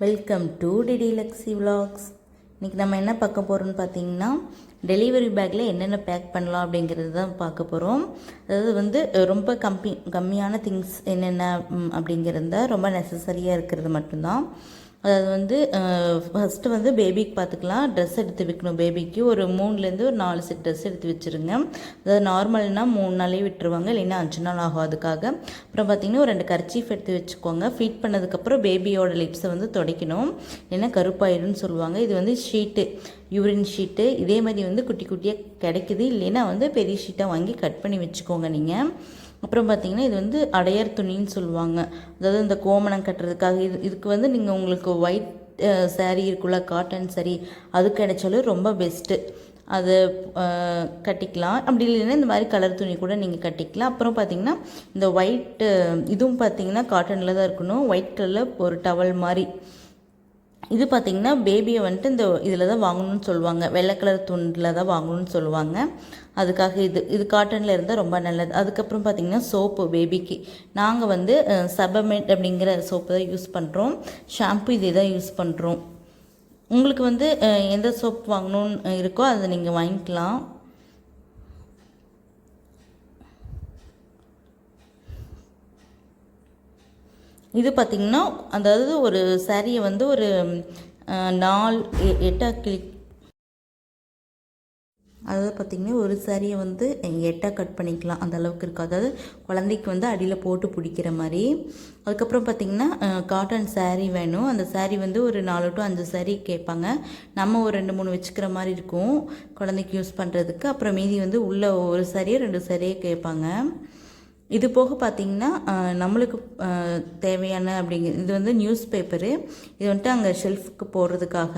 Welcome to DD Lexi vlogs. இன்றைக்கி நம்ம என்ன பார்க்க போகிறோம்னு பார்த்தீங்கன்னா, டெலிவரி பேக்கில் என்னென்ன பேக் பண்ணலாம் அப்படிங்கிறது தான் பார்க்க போகிறோம். அதாவது ரொம்ப கம்மியான திங்ஸ் என்னென்ன அப்படிங்கிறது தான், ரொம்ப நெசசரியாக இருக்கிறது மட்டும்தான். அதாவது ஃபஸ்ட்டு பேபிக்கு பார்த்துக்கலாம். ட்ரெஸ் எடுத்து வைக்கணும். பேபிக்கு ஒரு 3லேருந்து ஒரு 4 செட் ட்ரெஸ் எடுத்து வச்சுருங்க. அதாவது நார்மல்னால் 3 நாளே விட்டுருவாங்க, இல்லைன்னா 5 நாள் ஆகும் அதுக்காக. அப்புறம் பார்த்திங்கன்னா ஒரு 2 கர்ச்சீஃப் எடுத்து வச்சுக்கோங்க. ஃபீட் பண்ணதுக்கப்புறம் பேபியோட லிப்ஸை துடைக்கணும், இல்லைன்னா கருப்பாயிருன்னு சொல்லுவாங்க. இது ஷீட்டு, யூரின் ஷீட்டு. இதே மாதிரி குட்டி குட்டியாக கிடைக்குது, இல்லைன்னா பெரிய ஷீட்டாக வாங்கி கட் பண்ணி வச்சுக்கோங்க நீங்கள். அப்புறம் பார்த்திங்கன்னா இது அடையார் துணின்னு சொல்லுவாங்க. அதாவது இந்த கோமணம் கட்டுறதுக்காக. இதுக்கு நீங்கள் உங்களுக்கு ஒயிட் சாரீ இருக்குல்ல, காட்டன் சாரீ, அது கிடைச்சாலும் ரொம்ப பெஸ்ட்டு. அதை கட்டிக்கலாம். அப்படி இல்லைன்னா இந்த மாதிரி கலர் துணி கூட நீங்கள் கட்டிக்கலாம். அப்புறம் பார்த்திங்கன்னா இந்த ஒயிட்டு, இதுவும் பார்த்திங்கன்னா காட்டனில் தான் இருக்கணும். ஒயிட் கலரில் ஒரு டவல் மாதிரி. இது பார்த்திங்கன்னா பேபியை இந்த இதில் தான் வாங்கணும்னு சொல்லுவாங்க. வெள்ளை கலர் துண்டில் தான் வாங்கணும்னு சொல்லுவாங்க. அதுக்காக இது காட்டனில் இருந்தால் ரொம்ப நல்லது. அதுக்கப்புறம் பார்த்திங்கன்னா சோப்பு பேபிக்கு நாங்கள் சபமெட் அப்படிங்கிற சோப்பு தான் யூஸ் பண்ணுறோம். ஷாம்பு இதே தான் யூஸ் பண்ணுறோம். உங்களுக்கு எந்த சோப் வாங்கணும்னு இருக்கோ அதை நீங்கள் வாங்கிக்கலாம். இது பார்த்திங்கன்னா, அதாவது ஒரு சாரியை ஒரு 8 கிளிக், அதாவது பார்த்திங்கன்னா ஒரு சாரியை 8 கட் பண்ணிக்கலாம். அந்த அளவுக்கு இருக்குது. அதாவது குழந்தைக்கு அடியில் போட்டு பிடிக்கிற மாதிரி. அதுக்கப்புறம் பார்த்திங்கன்னா காட்டன் சாரீ வேணும். அந்த சாரீ ஒரு 4 to 5 சாரீ கேட்பாங்க. நம்ம ஒரு 2-3 வச்சுக்கிற மாதிரி இருக்கும் குழந்தைக்கு யூஸ் பண்ணுறதுக்கு. அப்புறம் மீதி உள்ள ஒரு சாரியை 2 சாரியே கேட்பாங்க. இது போக பார்த்திங்கன்னா நம்மளுக்கு தேவையான இது நியூஸ் பேப்பரு. இது அங்கே ஷெல்ஃபுக்கு போடுறதுக்காக.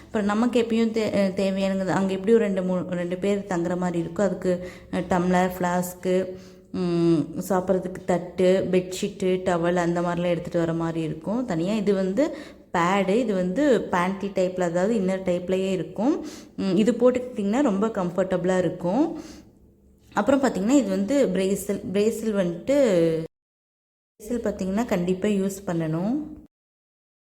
அப்புறம் நமக்கு எப்பயும் தேவையானது அங்கே எப்படியும் 2 பேர் தங்குற மாதிரி இருக்கும். அதுக்கு டம்ளர், ஃப்ளாஸ்க்கு, சாப்பிட்றதுக்கு தட்டு, பெட்ஷீட்டு, டவல் அந்த மாதிரிலாம் எடுத்துகிட்டு வர மாதிரி இருக்கும் தனியாக. இது பேடு. இது பேண்ட்லி டைப்பில், அதாவது இன்னர் டைப்லேயே இருக்கும். இது போட்டுக்கிட்டிங்கன்னா ரொம்ப கம்ஃபர்டபுளாக இருக்கும். அப்புறம் பார்த்திங்கன்னா இது பிரேசில் பார்த்திங்கன்னா கண்டிப்பாக யூஸ் பண்ணணும்.